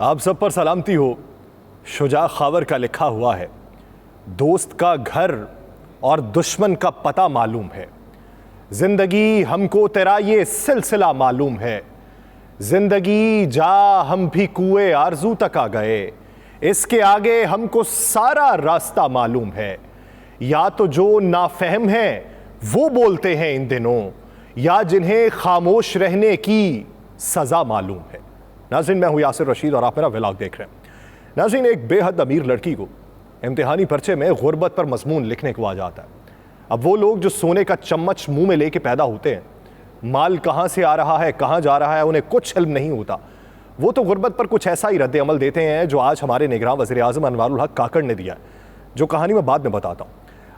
आप सब पर सलामती हो। शुजा खावर का लिखा हुआ है, दोस्त का घर और दुश्मन का पता मालूम है। जिंदगी हमको तेरा ये सिलसिला मालूम है। जिंदगी जा हम भी कुएं आरजू तक आ गए, इसके आगे हमको सारा रास्ता मालूम है। या तो जो नाफहम है वो बोलते हैं इन दिनों, या जिन्हें खामोश रहने की सजा मालूम है। नाज़रीन, मैं हूं यासिर रशीद और आप मेरा व्लॉग देख रहे हैं। नाज़रीन, एक बेहद अमीर लड़की को इम्तिहानी पर्चे में गुर्बत पर मजमून लिखने को आ जाता है। अब वो लोग जो सोने का चम्मच मुंह में लेके पैदा होते हैं, माल कहाँ से आ रहा है, कहाँ जा रहा है, उन्हें कुछ इल्म नहीं होता। वो तो गुर्बत पर कुछ ऐसा ही रद्द अमल देते हैं जो आज हमारे निगरान वज़ीर आज़म अनवारुल हक काकड़ ने दिया है, जो कहानी मैं बाद में बताता हूँ।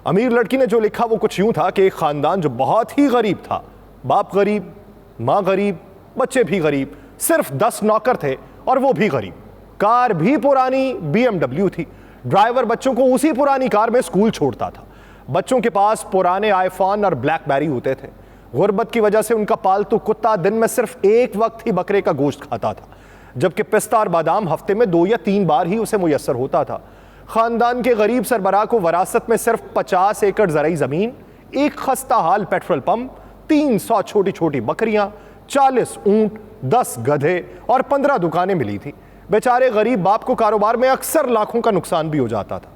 अमीर लड़की ने जो लिखा वो कुछ यूँ था कि एक ख़ानदान जो बहुत ही गरीब था, बाप गरीब, माँ गरीब, बच्चे भी गरीब, सिर्फ 10 नौकर थे और वो भी गरीब। कार भी पुरानी BMW थी। ड्राइवर बच्चों को उसी पुरानी कार में स्कूल छोड़ता था। बच्चों के पास पुराने आईफोन और ब्लैकबेरी होते थे। गुर्बत की वजह से उनका पालतू कुत्ता दिन में सिर्फ एक वक्त ही बकरे का गोश्त खाता था, जबकि पिस्ता और बादाम हफ्ते में 2 या 3 बार ही उसे मुयस्सर होता था। खानदान के गरीब सरबराह को वरासत में सिर्फ 50 एकड़ ज़राई ज़मीन, एक खस्ता हाल पेट्रोल पंप, 300 छोटी छोटी बकरियां, 40 ऊंट, 10 गधे और 15 दुकानें मिली थी। बेचारे गरीब बाप को कारोबार में अक्सर लाखों का नुकसान भी हो जाता था।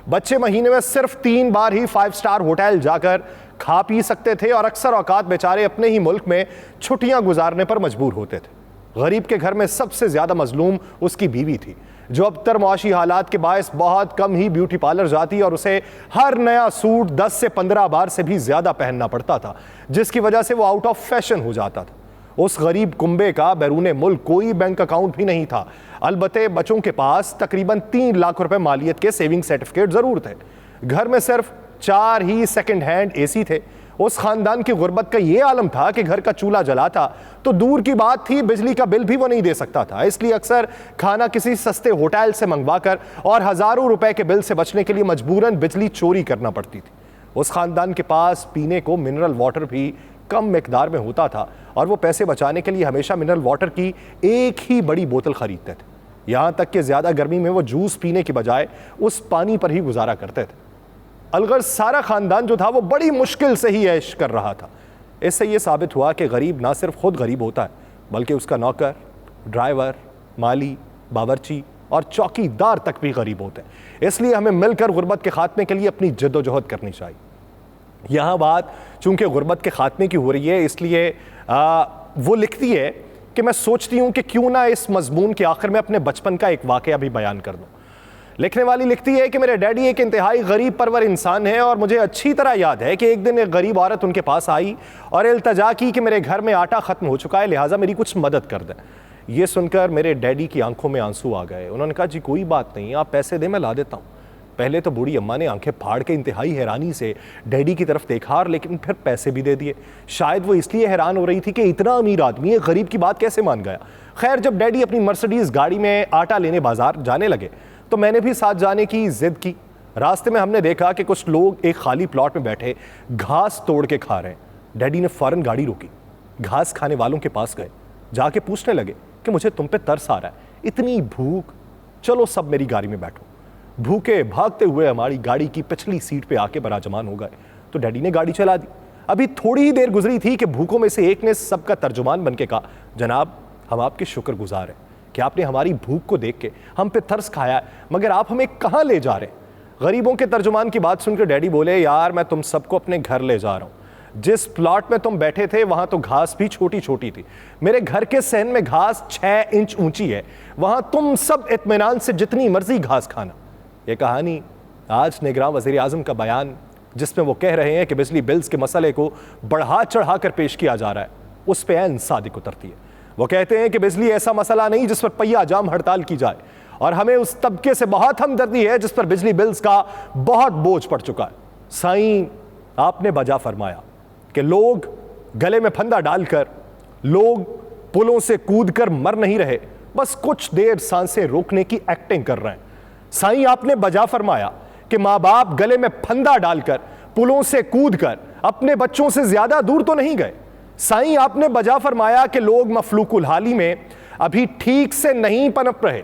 बच्चे महीने में सिर्फ 3 बार ही 5 स्टार होटल जाकर खा पी सकते थे और अक्सर औकात बेचारे अपने ही मुल्क में छुट्टियां गुजारने पर मजबूर होते थे। गरीब के घर में सबसे ज्यादा मजलूम उसकी बीवी थी, जो अबतर मुआशी हालात के बायस बहुत कम ही ब्यूटी पार्लर जाती और उसे हर नया सूट 10 से 15 बार से भी ज्यादा पहनना पड़ता था, जिसकी वजह से वो आउट ऑफ फैशन हो जाता था। उस गरीब कुंबे का बैरून मुल्क कोई बैंक अकाउंट भी नहीं था। अलबत्ते बच्चों के पास तकरीबन 3 लाख रुपए मालियत के सेविंग सर्टिफिकेट जरूर थे। घर में सिर्फ 4 ही सेकंड हैंड AC थे। उस खानदान की गुर्बत का ये आलम था कि घर का चूल्हा जलाता तो दूर की बात थी, बिजली का बिल भी वो नहीं दे सकता था। इसलिए अक्सर खाना किसी सस्ते होटल से मंगवाकर और हजारों रुपए के बिल से बचने के लिए मजबूरन बिजली चोरी करना पड़ती थी। उस खानदान के पास पीने को मिनरल वाटर भी कम मिकदार में होता था और वो पैसे बचाने के लिए हमेशा मिनरल वाटर की एक ही बड़ी बोतल खरीदते थे। यहाँ तक कि ज़्यादा गर्मी में वो जूस पीने की बजाय उस पानी पर ही गुजारा करते थे। अलगर्ज सारा ख़ानदान जो था वो बड़ी मुश्किल से ही ऐश कर रहा था। इससे ये साबित हुआ कि गरीब ना सिर्फ खुद गरीब होता है, बल्कि उसका नौकर, ड्राइवर, माली, बावर्ची और चौकीदार तक भी गरीब होते हैं। इसलिए हमें मिलकर गुर्बत के खात्मे के लिए अपनी जद्दोजहद करनी चाहिए। यहाँ बात चूंकि गुर्बत के खात्मे की हो रही है, इसलिए वो लिखती है कि मैं सोचती हूँ कि क्यों ना इस मजमून के आखिर में अपने बचपन का एक वाकया भी बयान कर दूँ। लिखने वाली लिखती है कि मेरे डैडी एक इंतहाई गरीब परवर इंसान है और मुझे अच्छी तरह याद है कि एक दिन एक गरीब औरत उनके पास आई और इल्तजा की कि मेरे घर में आटा ख़त्म हो चुका है, लिहाजा मेरी कुछ मदद कर दें। ये सुनकर मेरे डैडी की आंखों में आंसू आ गए। उन्होंने कहा, जी कोई बात नहीं, आप पैसे दें, मैं ला देता हूँ। पहले तो बूढ़ी अम्मा ने आंखें फाड़ के इंतहाई हैरानी से डैडी की तरफ देखा, लेकिन फिर पैसे भी दे दिए। शायद वो इसलिए हैरान हो रही थी कि इतना अमीर आदमी एक गरीब की बात कैसे मान गया। खैर, जब डैडी अपनी मर्सिडीज गाड़ी में आटा लेने बाजार जाने लगे तो मैंने भी साथ जाने की जिद की। रास्ते में हमने देखा कि कुछ लोग एक खाली प्लॉट में बैठे घास तोड़ के खा रहे हैं। डैडी ने फौरन गाड़ी रोकी, घास खाने वालों के पास गए, जाके पूछने लगे कि मुझे तुम पे तरस आ रहा है, इतनी भूख, चलो सब मेरी गाड़ी में बैठो। भूखे भागते हुए हमारी गाड़ी की पिछली सीट पे आके बराजमान हो गए तो डैडी ने गाड़ी चला दी। अभी थोड़ी ही देर गुजरी थी कि भूखों में से एक ने सबका तर्जुमान बनके कहा, जनाब हम आपके शुक्रगुजार हैं कि आपने हमारी भूख को देख के हम पे तरस खाया है, मगर आप हमें कहाँ ले जा रहे हैं। गरीबों के तर्जुमान की बात सुनकर डैडी बोले, यार मैं तुम सबको अपने घर ले जा रहा हूँ। जिस प्लॉट में तुम बैठे थे वहां तो घास भी छोटी छोटी थी, मेरे घर के सहन में घास 6 इंच ऊंची है, वहां तुम सब इत्मीनान से जितनी मर्जी घास खाना। ये कहानी आज निगरान वज़ीर आज़म का बयान, जिसमें वो कह रहे हैं कि बिजली बिल्स के मसले को बढ़ा चढ़ा कर पेश किया जा रहा है, उस पर ऐन सादिक उतरती है। वो कहते हैं कि बिजली ऐसा मसला नहीं जिस पर पहिया जाम हड़ताल की जाए, और हमें उस तबके से बहुत हमदर्दी है जिस पर बिजली बिल्स का बहुत बोझ पड़ चुका है। साईं, आपने बजा फरमाया कि लोग गले में फंदा डालकर, लोग पुलों से कूदकर मर नहीं रहे, बस कुछ देर सांसें रोकने की एक्टिंग कर रहे हैं। साईं, आपने बजा फरमाया कि माँ बाप गले में फंदा डालकर, पुलों से कूदकर अपने बच्चों से ज्यादा दूर तो नहीं गए। साईं, आपने बजा फरमाया कि लोग मफलूकुल हाली में अभी ठीक से नहीं पनप रहे,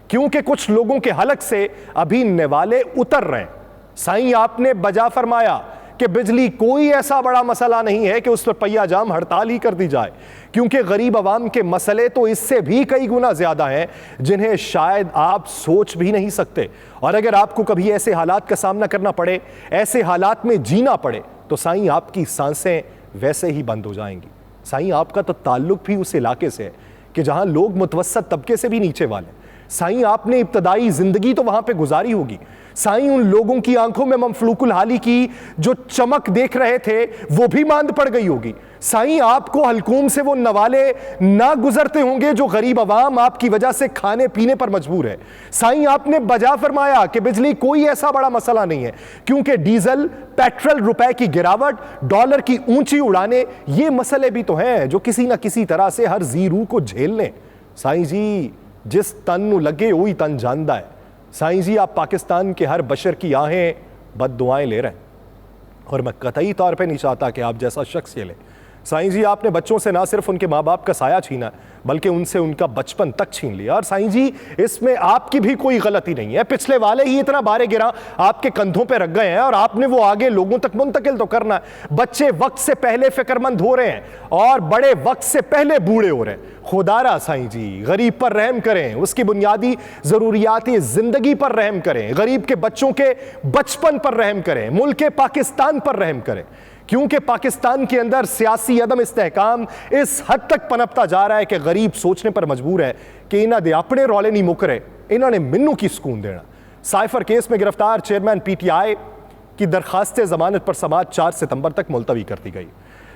क्योंकि कुछ लोगों के हलक से अभी निवाले उतर रहे हैं। साईं, आपने बजा फरमाया कि बिजली कोई ऐसा बड़ा मसला नहीं है कि उस पर पहिया जाम हड़ताल ही कर दी जाए, क्योंकि गरीब आवाम के मसले तो इससे भी कई गुना ज्यादा हैं जिन्हें शायद आप सोच भी नहीं सकते। और अगर आपको कभी ऐसे हालात का सामना करना पड़े, ऐसे हालात में जीना पड़े, तो साईं आपकी सांसें वैसे ही बंद हो जाएंगी। साईं, आपका तो ताल्लुक भी उस इलाके से है कि जहां लोग मुतवस्सत तबके से भी नीचे वाले। साईं, आपने इब्तदाई जिंदगी तो वहां पे गुजारी होगी। साईं, उन लोगों की आंखों में मफलूकुल हाली की जो चमक देख रहे थे वो भी मांद पड़ गई होगी। साईं, आपको हलकूम से वो नवाले ना गुजरते होंगे जो गरीब अवाम आपकी वजह से खाने पीने पर मजबूर है। साईं, आपने बजा फरमाया कि बिजली कोई ऐसा बड़ा मसला नहीं है, क्योंकि डीजल, पेट्रोल रुपए की गिरावट, डॉलर की ऊंची उड़ाने, ये मसले भी तो हैं जो किसी ना किसी तरह से हर जीरू को झेल लें। साईं जी, जिस तन नू लगे वही तन जानदा है। साईं जी, आप पाकिस्तान के हर बशर की आहें बद्दुआएं ले रहे हैं, और मैं कतई तौर पे नहीं चाहता कि आप जैसा शख्स ये ले। साईं जी, आपने बच्चों से ना सिर्फ उनके माँ बाप का साया छीना, बल्कि उनसे उनका बचपन तक छीन लिया। और साईं जी, इसमें आपकी भी कोई गलती नहीं है। पिछले वाले ही इतना बारे गिरा आपके कंधों पे रख गए हैं और आपने वो आगे लोगों तक मुंतकिल तो करना है। बच्चे वक्त से पहले फिक्रमंद हो रहे हैं और बड़े वक्त से पहले बूढ़े हो रहे हैं। खुदारा साईं जी, गरीब पर रहम करें, उसकी बुनियादी जरूरियाती जिंदगी पर रहम करें, गरीब के बच्चों के बचपन पर रहम करें, मुल्क पाकिस्तान पर रहम करें, क्योंकि पाकिस्तान के अंदर सियासी अदम इस्तेहकाम इस हद तक पनपता जा रहा है कि गरीब सोचने पर मजबूर है कि इन्हों दे अपने रौले नहीं मुक रहे, इन्होंने मिन्नू की सुकून देना। साइफर केस में गिरफ्तार चेयरमैन पीटीआई की दरखास्त जमानत पर समाअत 4 सितंबर तक मुलतवी कर दी गई।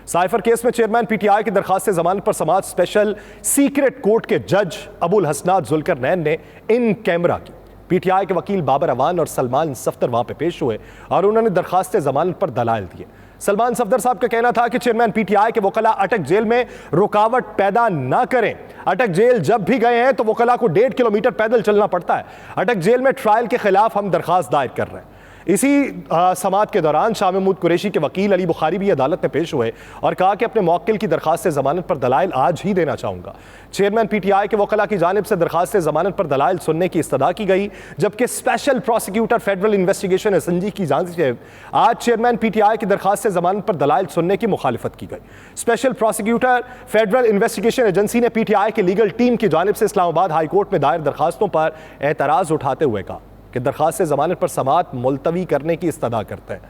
साइफर केस में चेयरमैन पीटीआई की दरखास्त जमानत पर समाअत स्पेशल सीक्रेट कोर्ट के जज अबुल हसनात जुल्करनैन ने इन कैमरा की। पीटीआई के वकील बाबर अवान और सलमान सफदर वहां पे पेश हुए और उन्होंने दरखास्त जमानत पर दलाइल दिए। सलमान सफदर साहब का कहना था कि चेयरमैन पीटीआई के वकला अटक जेल में रुकावट पैदा ना करें। अटक जेल जब भी गए हैं तो वकला को 1.5 किलोमीटर पैदल चलना पड़ता है। अटक जेल में ट्रायल के खिलाफ हम दरखास्त दायर कर रहे हैं। इसी समाअत के दौरान शाह महमूद कुरैशी के वकील अली बुखारी भी अदालत में पेश हुए और कहा कि अपने मौक्किल की दरखास्त से जमानत पर दलाइल आज ही देना चाहूंगा। चेयरमैन पीटीआई के वकला की जानिब से दरखास्त जमानत पर दलाइल सुनने की इस्तदा की गई, जबकि special prosecutor federal investigation agency की जानिब आज चेयरमैन पीटीआई की दरखास्त से जमानत पर दलाइल सुनने की मुखालिफत की गई। Special prosecutor federal investigation agency ने पीटीआई की लीगल टीम की जानिब से इस्लामाबाद हाई कोर्ट में दायर दरखास्तों पर एतराज उठाते हुए कहा कि दरखास्त जमानत पर समाअत मुलतवी करने की इस्तदा करते हैं।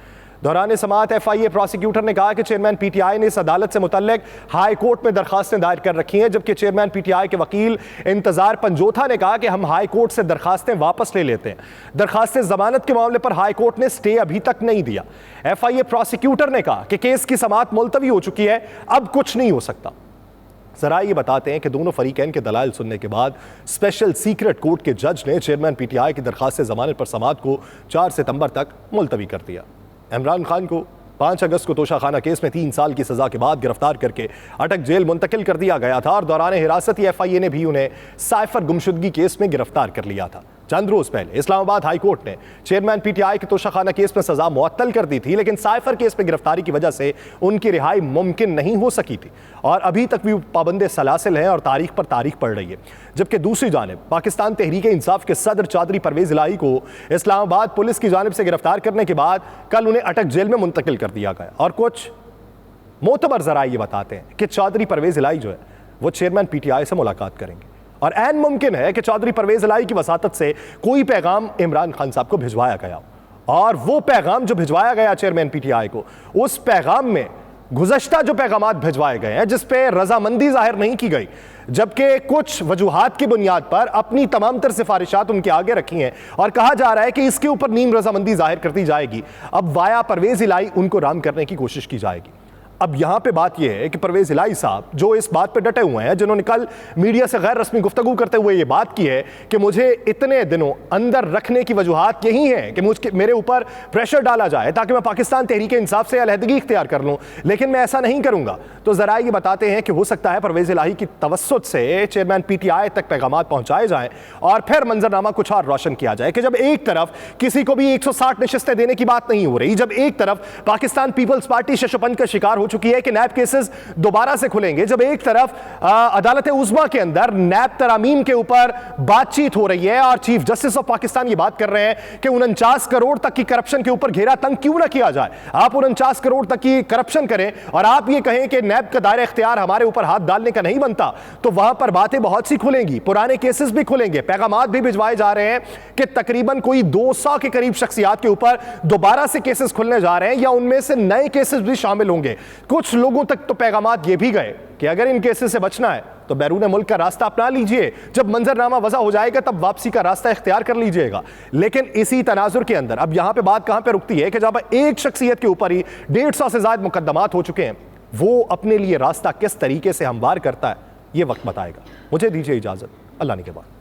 दौरान समाअत FIA प्रोसिक्यूटर ने कहा कि चेयरमैन पीटीआई ने इस अदालत से मुतल्लिक हाई कोर्ट में दरखास्तें दायर कर रखी हैं, जबकि चेयरमैन पीटीआई के वकील इंतजार पंजोथा ने कहा कि हम हाई कोर्ट से दरखास्तें वापस ले लेते हैं। दरखास्त जमानत के मामले पर हाई कोर्ट ने स्टे अभी तक नहीं दिया। FIA प्रोसिक्यूटर ने कहा कि केस की समाअत मुलतवी हो चुकी है, अब कुछ नहीं हो सकता। जरा ये बताते हैं कि दोनों फरीकैन के दलाइल सुनने के बाद स्पेशल सीक्रेट कोर्ट के जज ने चेयरमैन पीटीआई की दरखास्त जमानत पर समाअत को 4 सितंबर तक मुलतवी कर दिया। इमरान खान को 5 अगस्त को तोशाखाना केस में 3 साल की सजा के बाद गिरफ्तार करके अटक जेल मुंतकिल कर दिया गया था और दौरान हिरासती FIA ने भी उन्हें साइफर गुमशुदगी केस में गिरफ्तार कर लिया था। चंद रोज पहले इस्लामाबाद हाई कोर्ट ने चेयरमैन पीटीआई के तोशाखाना केस में सजा मुअत्तल कर दी थी, लेकिन साइफर केस में गिरफ्तारी की वजह से उनकी रिहाई मुमकिन नहीं हो सकी थी और अभी तक भी पाबंदे सलासिल हैं और तारीख पर तारीख पड़ रही है। जबकि दूसरी जानिब पाकिस्तान तहरीक इंसाफ के सदर चौधरी परवेज इलाही को इस्लामाबाद पुलिस की जानिब से गिरफ्तार करने के बाद कल उन्हें अटक जेल में मुंतकिल कर दिया गया। और कुछ मोतबर जराए ये बताते हैं कि चौधरी परवेज इलाही जो है वो चेयरमैन पीटीआई से मुलाकात करेंगे और ऐन मुमकिन है कि चौधरी परवेज इलाही की वसातत से कोई पैगाम इमरान खान साहब को भिजवाया गया और वो पैगाम जो भिजवाया गया चेयरमैन पीटीआई को, उस पैगाम में गुज़श्ता जो पैगामात भिजवाए गए हैं जिस पे रजामंदी जाहिर नहीं की गई, जबकि कुछ वजूहात की बुनियाद पर अपनी तमाम तर सिफारिशात उनके आगे रखी हैं और कहा जा रहा है कि इसके ऊपर नीम रजामंदी जाहिर करती जाएगी। अब वाया परवेज इलाही उनको राम करने की कोशिश की जाएगी। अब यहां पे बात यह है कि परवेज इलाही साहब जो इस बात पे डटे हुए हैं, जिन्होंने कल मीडिया से गैर रस्मी गुफ्तगू करते हुए ये बात की है कि मुझे इतने दिनों अंदर रखने की वजूहात यही है कि मेरे ऊपर प्रेशर डाला जाए ताकि मैं पाकिस्तान तहरीक इंसाफ से अलहदगी इख्तियार कर लूं, लेकिन मैं ऐसा नहीं करूंगा। तो जरा ये बताते हैं कि हो सकता है परवेज इलाही की तवस्सुत से चेयरमैन पीटीआई तक पैगामात पहुंचाए जाएं और फिर मंजरनामा कुछ और रोशन किया जाए कि जब एक तरफ किसी को भी 160 नशिस्तें देने की बात नहीं हो रही, जब एक तरफ पाकिस्तान पीपल्स पार्टी शशपन का शिकार हो चुकी है कि नैब केसेस दोबारा से खुलेंगे, जब एक तरफ अदालत उज़्मा के अंदर नैब तरामीम के ऊपर बातचीत हो रही है और चीफ जस्टिस ऑफ पाकिस्तान ये बात कर रहे हैं कि 49 करोड़ तक की करप्शन के ऊपर घेरा तंग क्यों ना किया जाए। आप 49 करोड़ तक की करप्शन करें और आप ये कहें कि नैब का दायरा इख्तियार हमारे ऊपर हाथ डालने का नहीं बनता, तो वहां पर बातें बहुत सी खुलेंगी, पुराने केसेस भी खुलेंगे, पैगामात भी भिजवाए जा रहे हैं कि तकरीबन कोई 200 के करीब शख्सियात के ऊपर दोबारा से केसेस खुलने जा रहे हैं या उनमें से नए केसेस भी शामिल होंगे। कुछ लोगों तक तो पैगामात ये भी गए कि अगर इन केसेस से बचना है तो बैरून मुल्क का रास्ता अपना लीजिए, जब मंजरनामा वज़ा हो जाएगा तब वापसी का रास्ता इख्तियार कर लीजिएगा। लेकिन इसी तनाजुर के अंदर अब यहां पे बात कहां पे रुकती है कि जब एक शख्सियत के ऊपर ही 150 से ज्यादा मुकदमात हो चुके हैं, वो अपने लिए रास्ता किस तरीके से हमवार करता है ये वक्त बताएगा। मुझे दीजिए इजाजत, अल्लाह ने के बाद।